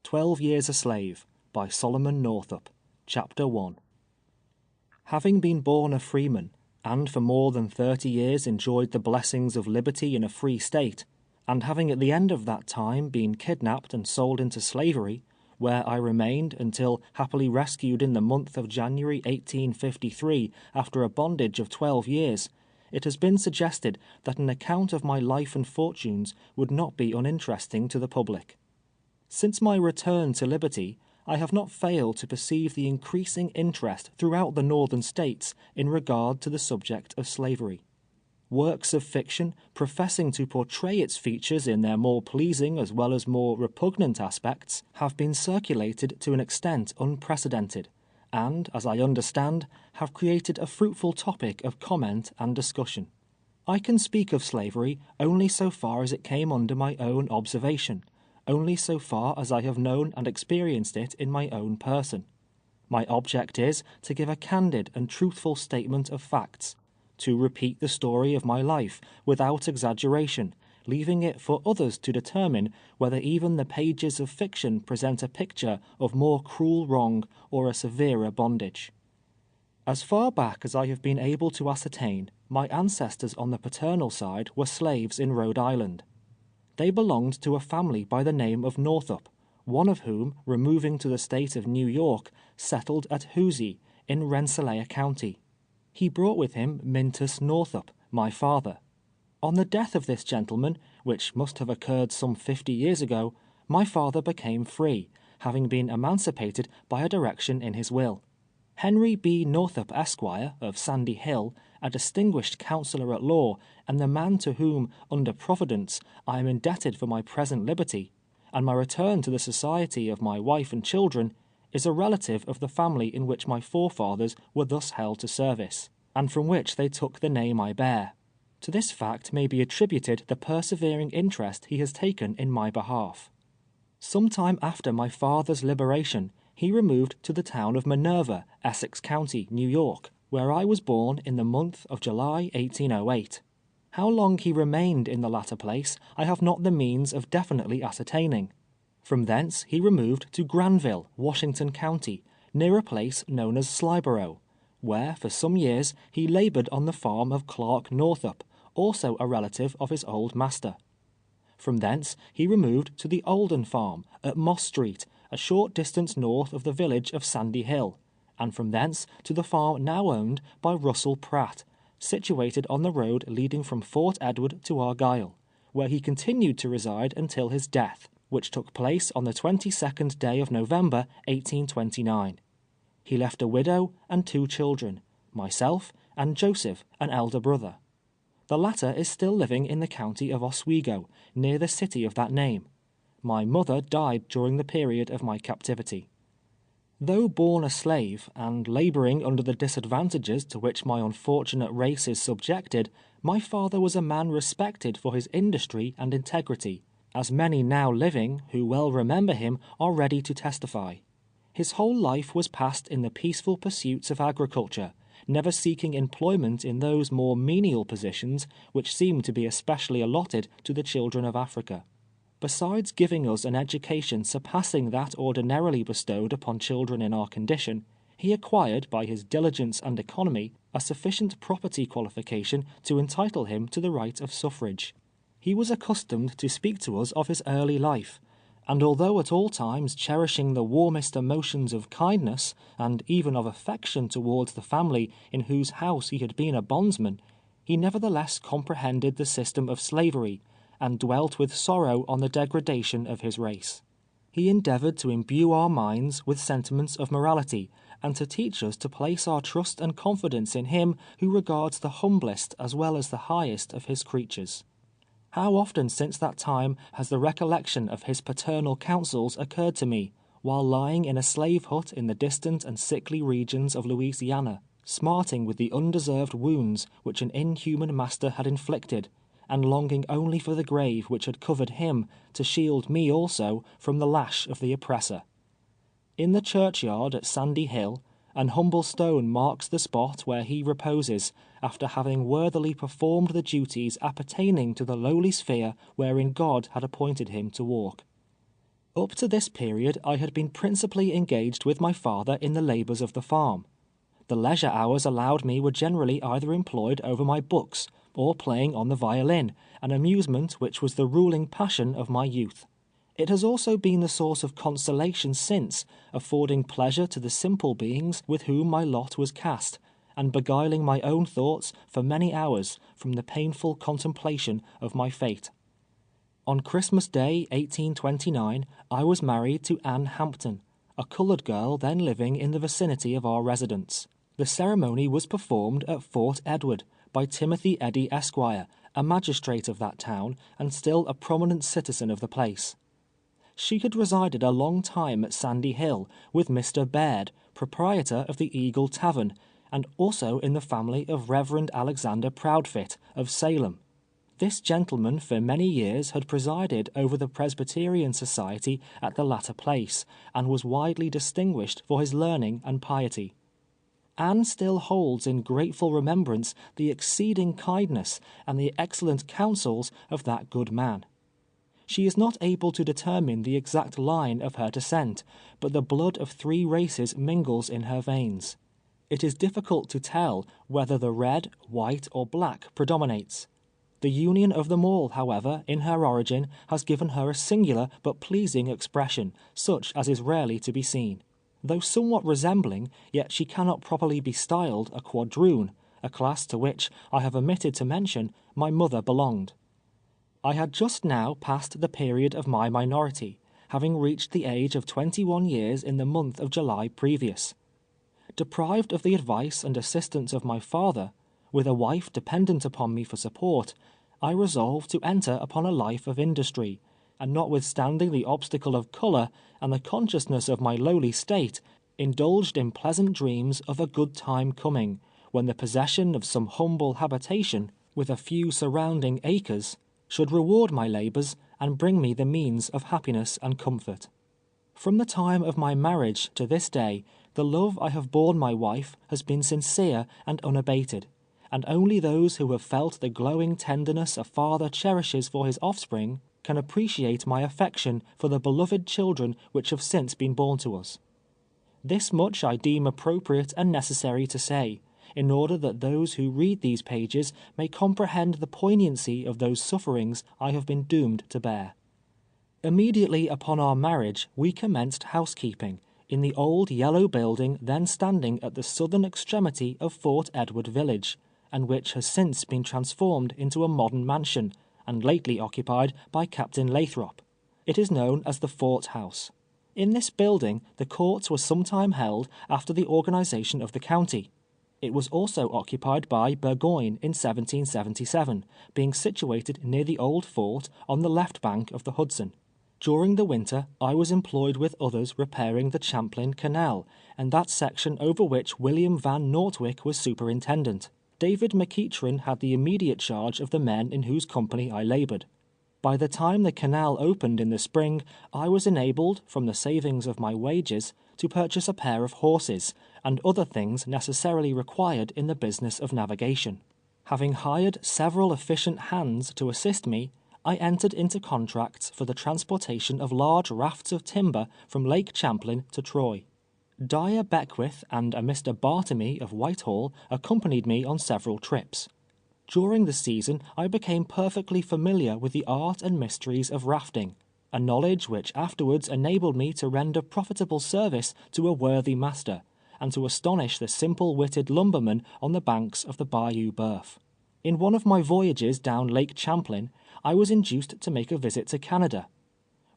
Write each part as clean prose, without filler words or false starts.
12 Years a Slave by Solomon Northup, Chapter 1. Having been born a freeman, and for more than 30 years enjoyed the blessings of liberty in a free state, and having at the end of that time been kidnapped and sold into slavery, where I remained until happily rescued in the month of January 1853 after a bondage of 12 years, it has been suggested that an account of my life and fortunes would not be uninteresting to the public. Since my return to liberty, I have not failed to perceive the increasing interest throughout the Northern States in regard to the subject of slavery. Works of fiction, professing to portray its features in their more pleasing as well as more repugnant aspects, have been circulated to an extent unprecedented, and, as I understand, have created a fruitful topic of comment and discussion. I can speak of slavery only so far as it came under my own observation, only so far as I have known and experienced it in my own person. My object is to give a candid and truthful statement of facts, to repeat the story of my life without exaggeration, leaving it for others to determine whether even the pages of fiction present a picture of more cruel wrong or a severer bondage. As far back as I have been able to ascertain, my ancestors on the paternal side were slaves in Rhode Island. They belonged to a family by the name of Northup, one of whom, removing to the state of New York, settled at Hoosier in Rensselaer County. He brought with him Mintus Northup, my father. On the death of this gentleman, which must have occurred some 50 years ago, my father became free, having been emancipated by a direction in his will. Henry B. Northup, Esquire, of Sandy Hill, a distinguished counsellor at law, and the man to whom, under Providence, I am indebted for my present liberty, and my return to the society of my wife and children, is a relative of the family in which my forefathers were thus held to service, and from which they took the name I bear. To this fact may be attributed the persevering interest he has taken in my behalf. Some time after my father's liberation, he removed to the town of Minerva, Essex County, New York, where I was born in the month of July 1808. How long he remained in the latter place I have not the means of definitely ascertaining. From thence he removed to Granville, Washington County, near a place known as Slyborough, where for some years he labored on the farm of Clark Northup, also a relative of his old master. From thence he removed to the Olden Farm at Moss Street, a short distance north of the village of Sandy Hill, and from thence to the farm now owned by Russell Pratt, situated on the road leading from Fort Edward to Argyle, where he continued to reside until his death, which took place on the 22nd day of November, 1829. He left a widow and 2 children, myself and Joseph, an elder brother. The latter is still living in the county of Oswego, near the city of that name. My mother died during the period of my captivity. Though born a slave, and laboring under the disadvantages to which my unfortunate race is subjected, my father was a man respected for his industry and integrity, as many now living, who well remember him, are ready to testify. His whole life was passed in the peaceful pursuits of agriculture, never seeking employment in those more menial positions which seem to be especially allotted to the children of Africa. Besides giving us an education surpassing that ordinarily bestowed upon children in our condition, he acquired by his diligence and economy a sufficient property qualification to entitle him to the right of suffrage. He was accustomed to speak to us of his early life, and although at all times cherishing the warmest emotions of kindness and even of affection towards the family in whose house he had been a bondsman, he nevertheless comprehended the system of slavery, and dwelt with sorrow on the degradation of his race. He endeavored to imbue our minds with sentiments of morality, and to teach us to place our trust and confidence in him who regards the humblest as well as the highest of his creatures. How often since that time has the recollection of his paternal counsels occurred to me, while lying in a slave hut in the distant and sickly regions of Louisiana, smarting with the undeserved wounds which an inhuman master had inflicted, and longing only for the grave which had covered him to shield me also from the lash of the oppressor. In the churchyard at Sandy Hill, an humble stone marks the spot where he reposes, after having worthily performed the duties appertaining to the lowly sphere wherein God had appointed him to walk. Up to this period I had been principally engaged with my father in the labours of the farm. The leisure hours allowed me were generally either employed over my books or playing on the violin, an amusement which was the ruling passion of my youth. It has also been the source of consolation since, affording pleasure to the simple beings with whom my lot was cast, and beguiling my own thoughts for many hours from the painful contemplation of my fate. On Christmas Day, 1829, I was married to Anne Hampton, a coloured girl then living in the vicinity of our residence. The ceremony was performed at Fort Edward by Timothy Eddy, Esquire, a magistrate of that town and still a prominent citizen of the place. She had resided a long time at Sandy Hill with Mr. Baird, proprietor of the Eagle Tavern, and also in the family of Reverend Alexander Proudfit, of Salem. This gentleman for many years had presided over the Presbyterian Society at the latter place, and was widely distinguished for his learning and piety. Anne still holds in grateful remembrance the exceeding kindness and the excellent counsels of that good man. She is not able to determine the exact line of her descent, but the blood of 3 races mingles in her veins. It is difficult to tell whether the red, white, or black predominates. The union of them all, however, in her origin, has given her a singular but pleasing expression, such as is rarely to be seen. Though somewhat resembling, yet she cannot properly be styled a quadroon, a class to which, I have omitted to mention, my mother belonged. I had just now passed the period of my minority, having reached the age of 21 years in the month of July previous. Deprived of the advice and assistance of my father, with a wife dependent upon me for support, I resolved to enter upon a life of industry, and notwithstanding the obstacle of colour and the consciousness of my lowly state, indulged in pleasant dreams of a good time coming, when the possession of some humble habitation, with a few surrounding acres, should reward my labours and bring me the means of happiness and comfort. From the time of my marriage to this day, the love I have borne my wife has been sincere and unabated, and only those who have felt the glowing tenderness a father cherishes for his offspring can appreciate my affection for the beloved children which have since been born to us. This much I deem appropriate and necessary to say, in order that those who read these pages may comprehend the poignancy of those sufferings I have been doomed to bear. Immediately upon our marriage we commenced housekeeping in the old yellow building then standing at the southern extremity of Fort Edward village, and which has since been transformed into a modern mansion, and lately occupied by Captain Lathrop. It is known as the Fort House. In this building the courts were sometime held after the organization of the county. It was also occupied by Burgoyne in 1777, being situated near the old fort on the left bank of the Hudson. During the winter, I was employed with others repairing the Champlain Canal, and that section over which William Van Nortwick was superintendent. David McEachran had the immediate charge of the men in whose company I labored. By the time the canal opened in the spring, I was enabled, from the savings of my wages, to purchase a pair of horses, and other things necessarily required in the business of navigation. Having hired several efficient hands to assist me, I entered into contracts for the transportation of large rafts of timber from Lake Champlain to Troy. Dyer Beckwith and a Mr. Bartamy of Whitehall accompanied me on several trips. During the season I became perfectly familiar with the art and mysteries of rafting, a knowledge which afterwards enabled me to render profitable service to a worthy master, and to astonish the simple-witted lumbermen on the banks of the Bayou Boeuf. In one of my voyages down Lake Champlain, I was induced to make a visit to Canada.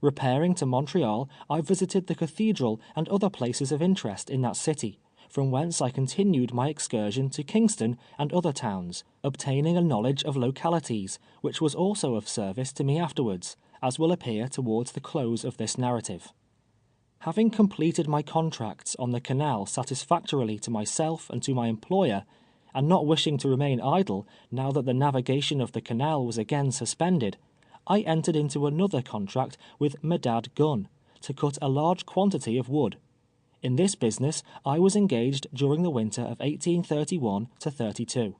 Repairing to Montreal, I visited the cathedral and other places of interest in that city, from whence I continued my excursion to Kingston and other towns, obtaining a knowledge of localities, which was also of service to me afterwards, as will appear towards the close of this narrative. Having completed my contracts on the canal satisfactorily to myself and to my employer, and not wishing to remain idle now that the navigation of the canal was again suspended, I entered into another contract with Medad Gunn, to cut a large quantity of wood. In this business I was engaged during the winter of 1831-32.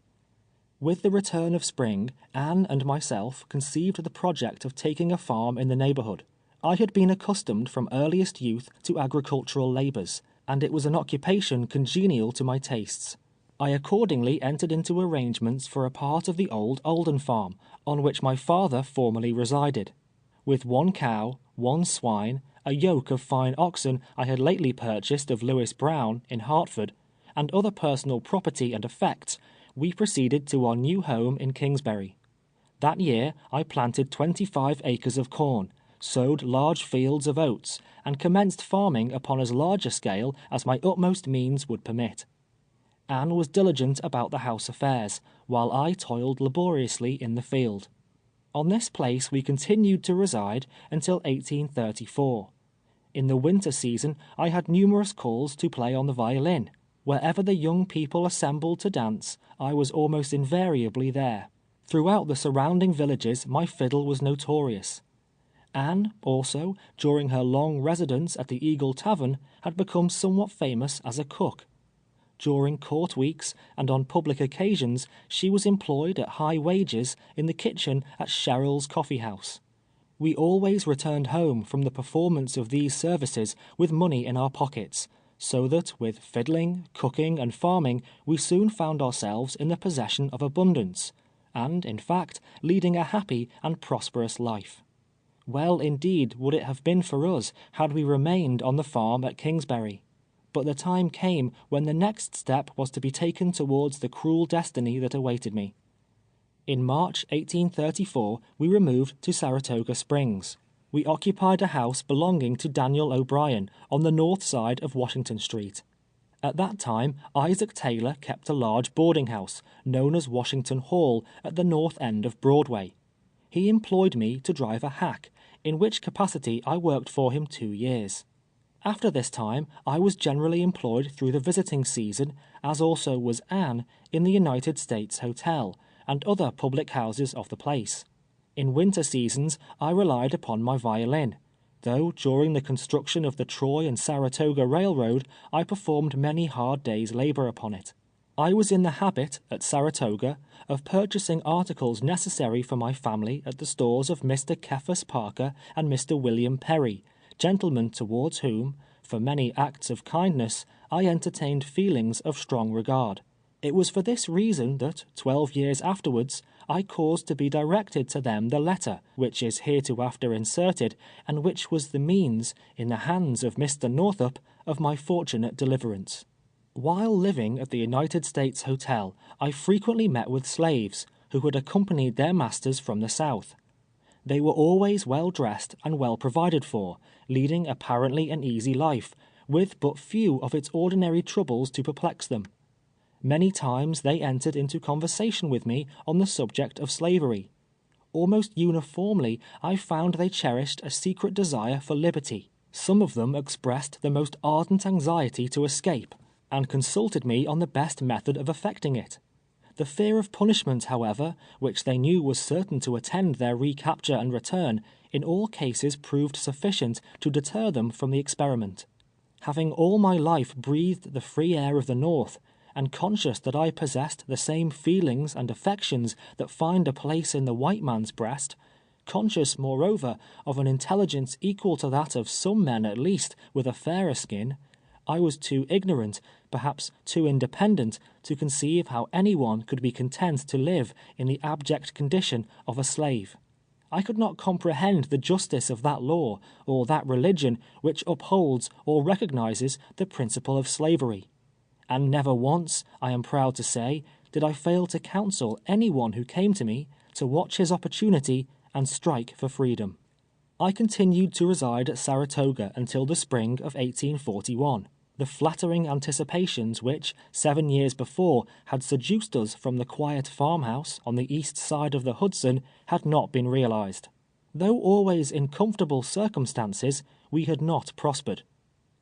With the return of spring, Anne and myself conceived the project of taking a farm in the neighborhood, I had been accustomed from earliest youth to agricultural labours, and it was an occupation congenial to my tastes. I accordingly entered into arrangements for a part of the old Oldham farm, on which my father formerly resided. With 1 cow, 1 swine, a yoke of fine oxen I had lately purchased of Lewis Brown, in Hertford, and other personal property and effects, we proceeded to our new home in Kingsbury. That year I planted 25 acres of corn, sowed large fields of oats, and commenced farming upon as large a scale as my utmost means would permit. Anne was diligent about the house affairs, while I toiled laboriously in the field. On this place we continued to reside until 1834. In the winter season I had numerous calls to play on the violin. Wherever the young people assembled to dance, I was almost invariably there. Throughout the surrounding villages my fiddle was notorious. Anne, also, during her long residence at the Eagle Tavern, had become somewhat famous as a cook. During court weeks and on public occasions she was employed at high wages in the kitchen at Sherrill's Coffee House. We always returned home from the performance of these services with money in our pockets, so that with fiddling, cooking, and farming we soon found ourselves in the possession of abundance, and, in fact, leading a happy and prosperous life. Well indeed would it have been for us had we remained on the farm at Kingsbury. But the time came when the next step was to be taken towards the cruel destiny that awaited me. In March 1834 we removed to Saratoga Springs. We occupied a house belonging to Daniel O'Brien on the north side of Washington Street. At that time Isaac Taylor kept a large boarding house, known as Washington Hall, at the north end of Broadway. He employed me to drive a hack, in which capacity I worked for him 2 years. After this time, I was generally employed through the visiting season, as also was Anne, in the United States Hotel, and other public houses of the place. In winter seasons, I relied upon my violin, though during the construction of the Troy and Saratoga Railroad, I performed many hard days' labor upon it. I was in the habit, at Saratoga, of purchasing articles necessary for my family at the stores of Mr. Cephas Parker and Mr. William Perry, gentlemen towards whom, for many acts of kindness, I entertained feelings of strong regard. It was for this reason that, 12 years afterwards, I caused to be directed to them the letter, which is hereafter inserted, and which was the means, in the hands of Mr. Northup, of my fortunate deliverance. While living at the United States Hotel, I frequently met with slaves, who had accompanied their masters from the South. They were always well dressed and well provided for, leading apparently an easy life, with but few of its ordinary troubles to perplex them. Many times they entered into conversation with me on the subject of slavery. Almost uniformly I found they cherished a secret desire for liberty. Some of them expressed the most ardent anxiety to escape, and consulted me on the best method of effecting it. The fear of punishment, however, which they knew was certain to attend their recapture and return, in all cases proved sufficient to deter them from the experiment. Having all my life breathed the free air of the North, and conscious that I possessed the same feelings and affections that find a place in the white man's breast, conscious, moreover, of an intelligence equal to that of some men at least with a fairer skin, I was too ignorant, perhaps too independent, to conceive how anyone could be content to live in the abject condition of a slave. I could not comprehend the justice of that law, or that religion which upholds or recognizes the principle of slavery. And never once, I am proud to say, did I fail to counsel anyone who came to me to watch his opportunity and strike for freedom. I continued to reside at Saratoga until the spring of 1841. The flattering anticipations which, 7 years before, had seduced us from the quiet farmhouse on the east side of the Hudson had not been realized. Though always in comfortable circumstances, we had not prospered.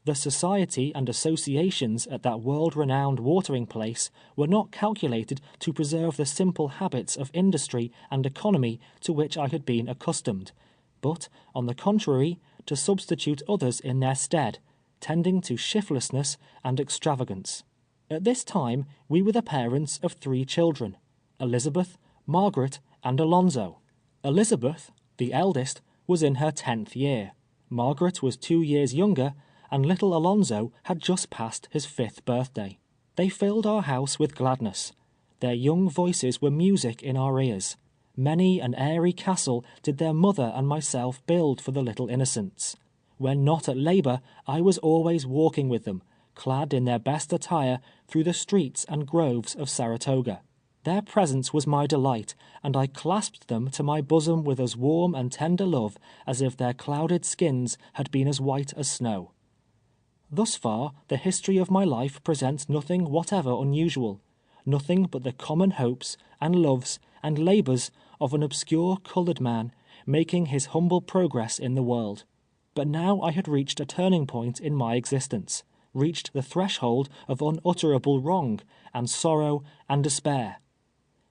The society and associations at that world-renowned watering place were not calculated to preserve the simple habits of industry and economy to which I had been accustomed, but, on the contrary, to substitute others in their stead, tending to shiftlessness and extravagance. At this time we were the parents of 3 children, Elizabeth, Margaret, and Alonzo. Elizabeth, the eldest, was in her 10th year. Margaret was 2 years younger, and little Alonzo had just passed his 5th birthday. They filled our house with gladness. Their young voices were music in our ears. Many an airy castle did their mother and myself build for the little innocents. When not at labor, I was always walking with them, clad in their best attire, through the streets and groves of Saratoga. Their presence was my delight, and I clasped them to my bosom with as warm and tender love as if their clouded skins had been as white as snow. Thus far, the history of my life presents nothing whatever unusual, nothing but the common hopes, and loves, and labors of an obscure colored man, making his humble progress in the world. But now I had reached a turning point in my existence, reached the threshold of unutterable wrong, and sorrow, and despair.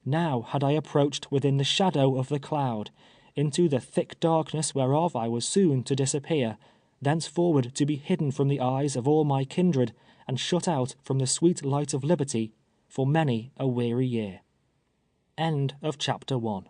Now had I approached within the shadow of the cloud, into the thick darkness whereof I was soon to disappear, thenceforward to be hidden from the eyes of all my kindred, and shut out from the sweet light of liberty for many a weary year. End of chapter 1.